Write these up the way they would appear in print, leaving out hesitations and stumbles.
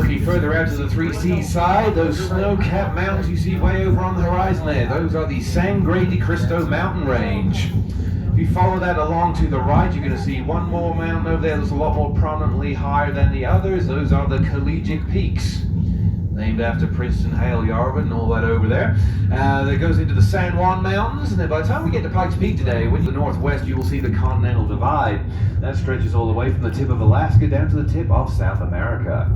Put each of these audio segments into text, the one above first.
any further out to the 3C side, those snow-capped mountains you see way over on the horizon there, those are the Sangre de Cristo mountain range. If you follow that along to the right, you're going to see one more mountain over there that's a lot more prominently higher than the others. Those are the Collegiate Peaks, named after Princeton Hale Yarwood and all that over there. That goes into the San Juan Mountains, and then by the time we get to Pikes Peak today, when you're to the northwest, you will see the Continental Divide. That stretches all the way from the tip of Alaska down to the tip of South America.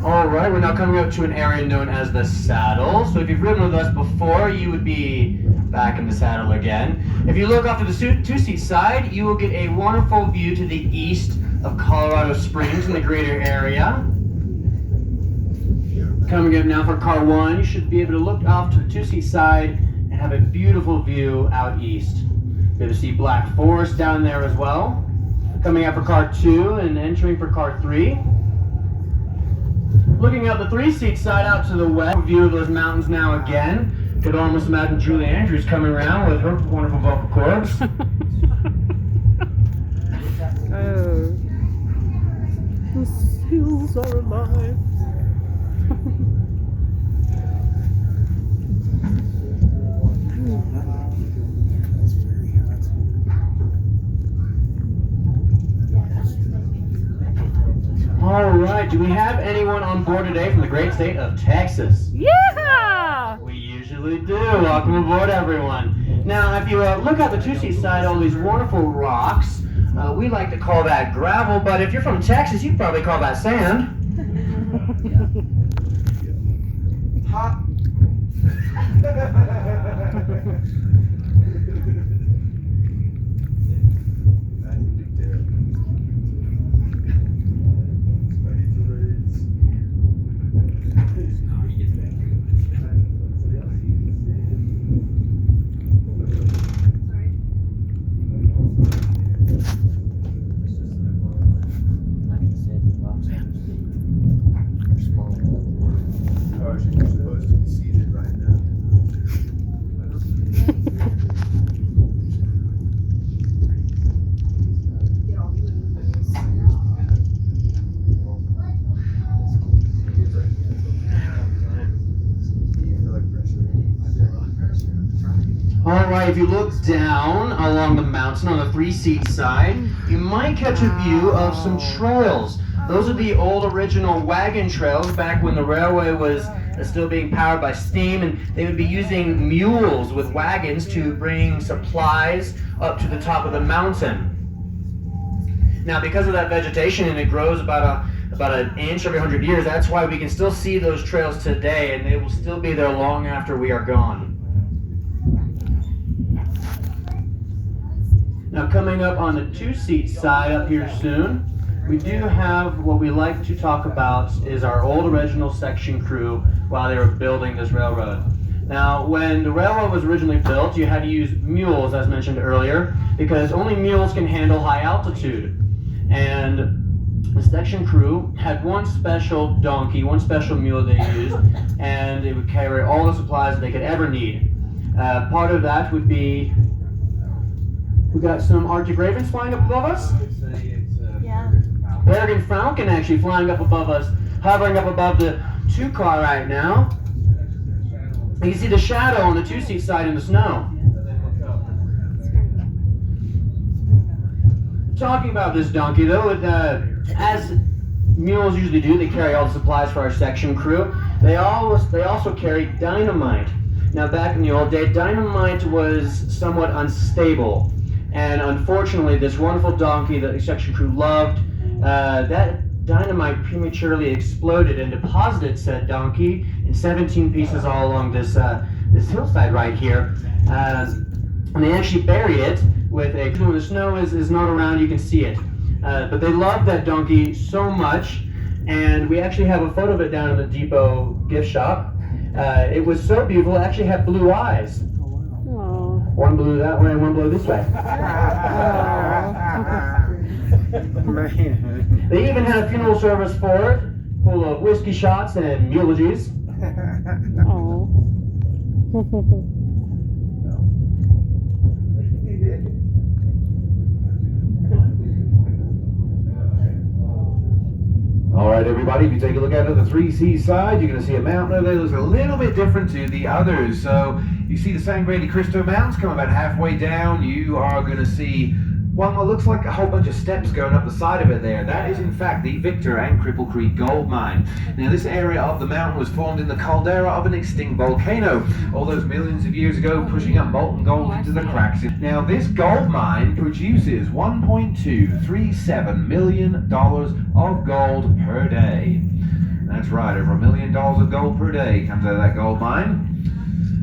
Alright, we're now coming up to an area known as the saddle. So if you've ridden with us before, you would be back in the saddle again. If you look off to the two-seat side, you will get a wonderful view to the east of Colorado Springs in the greater area. Coming up now for car one, you should be able to look off to the two-seat side and have a beautiful view out east. Be able to see Black Forest down there as well. Coming up for car two and entering for car three. Looking out the three-seat side out to the west, view of those mountains now again. Could almost imagine Julie Andrews coming around with her wonderful vocal cords. Oh, the seals are alive. Alright, do we have anyone on board today from the great state of Texas? Yeah! We usually do. Welcome aboard, everyone. Now, if you look at the two-seat side, all these wonderful rocks, we like to call that gravel, but if you're from Texas, you'd probably call that sand. Hot. Alright, if you look down along the mountain on the three-seat side, you might catch a view of some trails. Those are the old original wagon trails back when the railway was still being powered by steam, and they would be using mules with wagons to bring supplies up to the top of the mountain. Now, because of that vegetation, and it grows about an inch every 100 years, that's why we can still see those trails today, and they will still be there long after we are gone. Now, coming up on the two-seat side up here soon, we do have what we like to talk about is our old original section crew while they were building this railroad. Now, when the railroad was originally built, you had to use mules, as mentioned earlier, because only mules can handle high altitude. And the section crew had one special donkey, one special mule they used, and it would carry all the supplies that they could ever need. Part of that would be, we got some Arctic ravens flying up above us. Yeah. Peregrine falcon actually flying up above us, hovering up above the two-car right now. You can see the shadow on the two-seat side in the snow. Talking about this donkey, though, as mules usually do, they carry all the supplies for our section crew. They also carry dynamite. Now, back in the old day, dynamite was somewhat unstable. And unfortunately, this wonderful donkey that the section crew loved, that dynamite prematurely exploded and deposited said donkey in 17 pieces all along this hillside right here. And they actually buried it with a, when the snow is not around, you can see it. But they loved that donkey so much And we actually have a photo of it down in the Depot gift shop. It was so beautiful, it actually had blue eyes. Aw. One blue that way and one blue this way. Man. They even had a funeral service for it, full of whiskey shots and eulogies. Aw. All right, everybody, if you take a look out of the 3C side, you're going to see a mountain over there that looks a little bit different to the others. So you see the Sangre de Cristo Mountains come about halfway down. You are going to see one that looks like a whole bunch of steps going up the side of it there. That is, in fact, the Victor and Cripple Creek gold mine. Now, this area of the mountain was formed in the caldera of an extinct volcano, all those millions of years ago, pushing up molten gold into the cracks. Now, this gold mine produces $1.237 million of gold per day. That's right, over $1 million of gold per day comes out of that gold mine.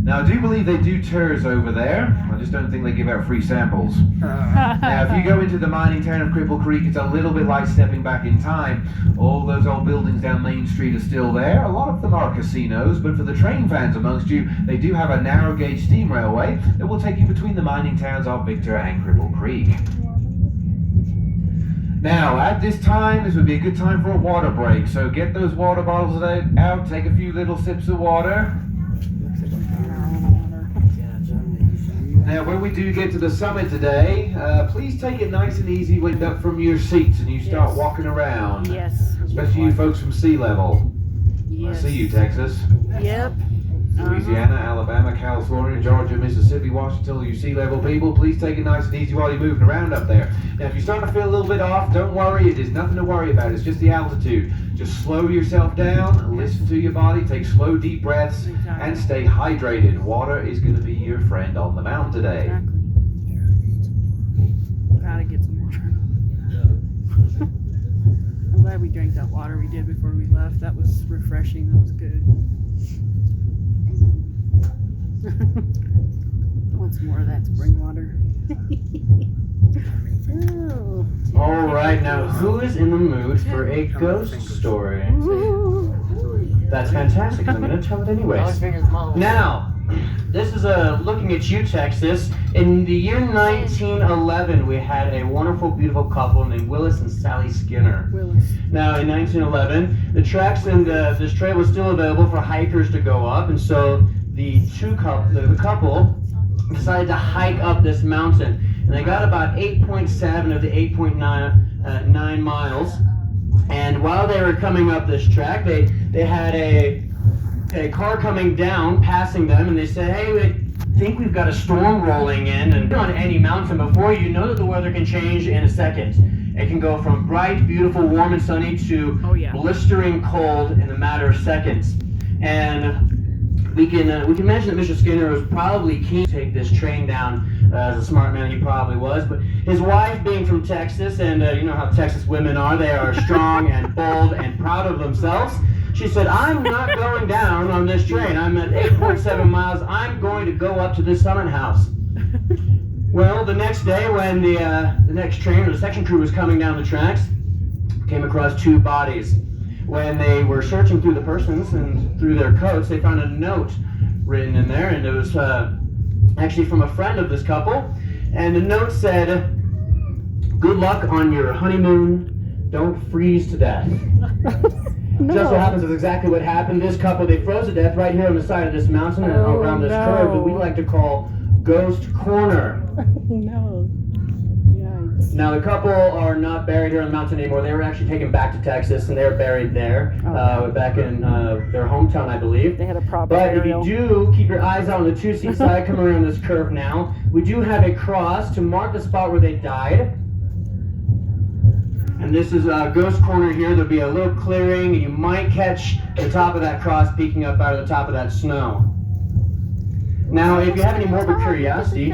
Now, I do believe they do tours over there. I just don't think they give out free samples. Now, if you go into the mining town of Cripple Creek, it's a little bit like stepping back in time. All those old buildings down Main Street are still there. A lot of them are casinos, but for the train fans amongst you, they do have a narrow gauge steam railway that will take you between the mining towns of Victor and Cripple Creek. Now, at this time, this would be a good time for a water break. So get those water bottles out, take a few little sips of water. Now, when we do get to the summit today, please take it nice and easy when up from your seats and you start walking around. Yes. Especially you folks from sea level. Yes. I see you, Texas, Yep. Louisiana, Alabama, California, Georgia, Mississippi, Washington, you sea level people, please take it nice and easy while you're moving around up there. Now, if you're starting to feel a little bit off, don't worry, it is nothing to worry about. It's just the altitude. Just slow yourself down, listen to your body, take slow, deep breaths, and stay hydrated. Water is going to be your friend on the mountain today. Exactly. Gotta get some water. I'm glad we drank that water we did before we left. That was refreshing. That was good. I want some more of that spring water. Oh. All right, now who is in the mood for a ghost story? That's fantastic, 'cause I'm going to tell it anyways. Now, this is looking at you, Texas. In the year 1911, we had a wonderful, beautiful couple named Willis and Sally Skinner. Willis. Now, in 1911, the tracks and this trail was still available for hikers to go up, and so the couple decided to hike up this mountain. And they got about 8.7 of the 8.9 miles. And while they were coming up this track, they had a car coming down, passing them, and they said, "Hey, we think we've got a storm rolling in." And on any mountain before, you know that the weather can change in a second. It can go from bright, beautiful, warm and sunny to blistering cold in a matter of seconds. And we can imagine that Mr. Skinner was probably keen to take this train down. As a smart man, he probably was. But his wife, being from Texas, and you know how Texas women are, they are strong and bold and proud of themselves. She said, "I'm not going down on this train. I'm at 8.7 miles. I'm going to go up to this summit house." Well, the next day when the next train or the section crew was coming down the tracks, came across two bodies. When they were searching through the persons and through their coats, they found a note written in there, and it was actually from a friend of this couple. And the note said, "Good luck on your honeymoon. Don't freeze to death." No. Just so happens is exactly what happened. This couple, they froze to death right here on the side of this mountain and around this curve that we like to call Ghost Corner. No. Yikes. Now, the couple are not buried here on the mountain anymore. They were actually taken back to Texas, and they're buried there, back in their hometown, I believe. They had a proper But burial. if you do keep your eyes out on the 2C side, coming around this curve now, we do have a cross to mark the spot where they died. And this is Ghost Corner here. There'll be a little clearing, and you might catch the top of that cross peeking up out of the top of that snow. Now, if you have any morbid curiosity,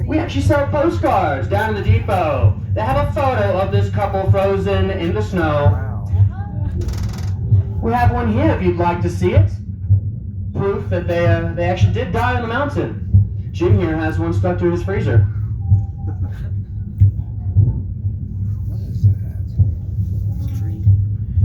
we actually sell postcards down in the depot. They have a photo of this couple frozen in the snow. We have one here if you'd like to see it. Proof that they actually did die on the mountain. Jim here has one stuck to his freezer.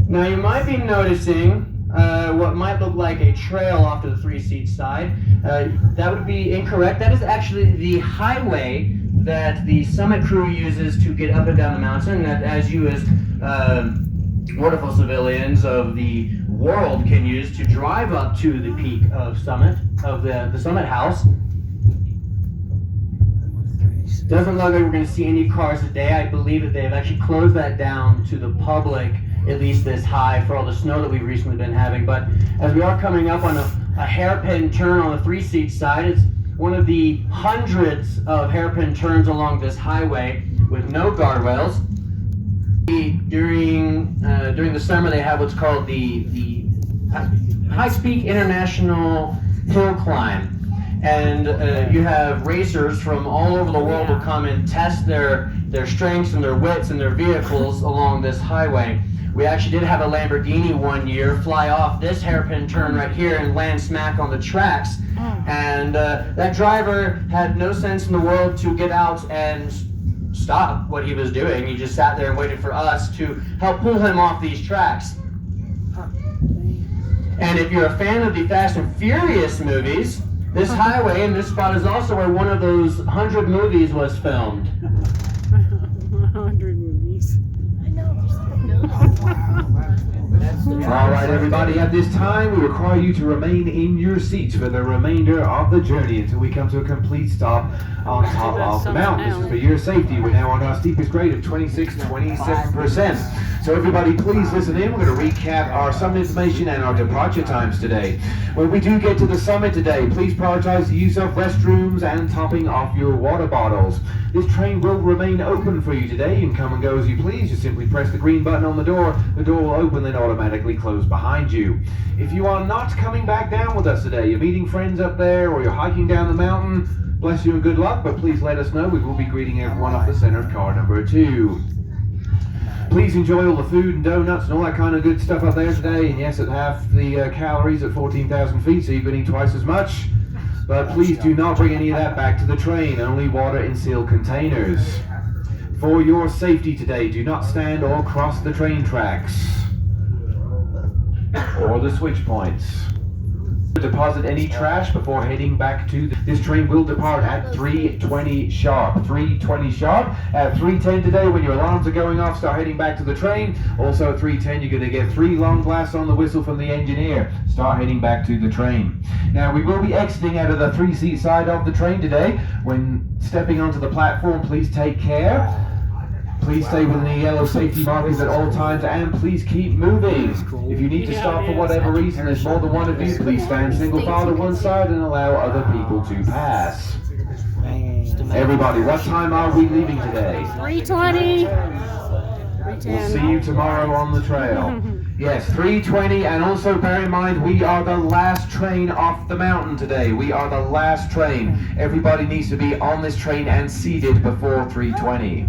Now you might be noticing what might look like a trail off to the 3-seat side. That would be incorrect. That is actually the highway that the summit crew uses to get up and down the mountain. That, as you as wonderful civilians of the world can use to drive up to the peak of the summit house. Doesn't look like we're going to see any cars today. I believe that they've actually closed that down to the public, at least this high, for all the snow that we've recently been having. But as we are coming up on a hairpin turn on the 3-seat side, it's one of the hundreds of hairpin turns along this highway with no guardrails. During the summer, they have what's called the Pikes Peak International Hill Climb. And you have racers from all over the world who come and test their strengths and their wits and their vehicles along this highway. We actually did have a Lamborghini one year fly off this hairpin turn right here and land smack on the tracks. And that driver had no sense in the world to get out and stop what he was doing. He just sat there and waited for us to help pull him off these tracks. And if you're a fan of the Fast and Furious movies, this highway and this spot is also where one of those 100 movies was filmed. 100 movies. I know, there's like a All right, everybody, at this time, we require you to remain in your seats for the remainder of the journey until we come to a complete stop on top of the mountain. This is for your safety. We're now on our steepest grade of 27%. So everybody, please listen in. We're going to recap our summit information and our departure times today. When we do get to the summit today, please prioritize the use of restrooms and topping off your water bottles. This train will remain open for you today. You can come and go as you please. Just simply press the green button on the door. The door will open then automatically close behind you. If you are not coming back down with us today, you're meeting friends up there or you're hiking down the mountain, bless you and good luck, but please let us know. We will be greeting everyone off the center of car number 2. Please enjoy all the food and donuts and all that kind of good stuff up there today. And yes, at half the calories at 14,000 feet, so you can eat twice as much. But please do not bring any of that back to the train, only water in sealed containers. For your safety today, do not stand or cross the train tracks or the switch points. Deposit any trash before heading back to this train will depart at 3:20 sharp. 3:20 sharp. At 3:10 today, when your alarms are going off, start heading back to the train. Also at 3:10, you're going to get 3 long blasts on the whistle from the engineer. Start heading back to the train. Now, we will be exiting out of the 3-seat side of the train today. When stepping onto the platform, please take care. Please stay within the yellow safety markings at all times, and please keep moving. If you need to stop for whatever reason, there's more than one of you, please stand single file to one side and allow other people to pass. Everybody, what time are we leaving today? 3:20. We'll see you tomorrow on the trail. Yes, 3:20, and also bear in mind, we are the last train off the mountain today. We are the last train. Everybody needs to be on this train and seated before 3:20.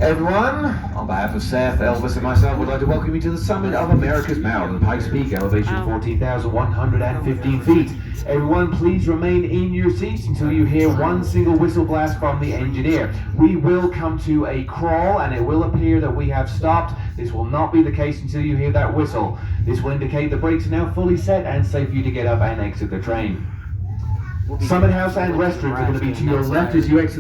Everyone, on behalf of Seth, Elvis, and myself, would like to welcome you to the summit of America's Mountain, Pikes Peak, elevation 14,115 feet. Everyone, please remain in your seats until you hear one single whistle blast from the engineer. We will come to a crawl, and it will appear that we have stopped. This will not be the case until you hear that whistle. This will indicate the brakes are now fully set and safe for you to get up and exit the train. Summit house and restrooms are going to be to your left as you exit.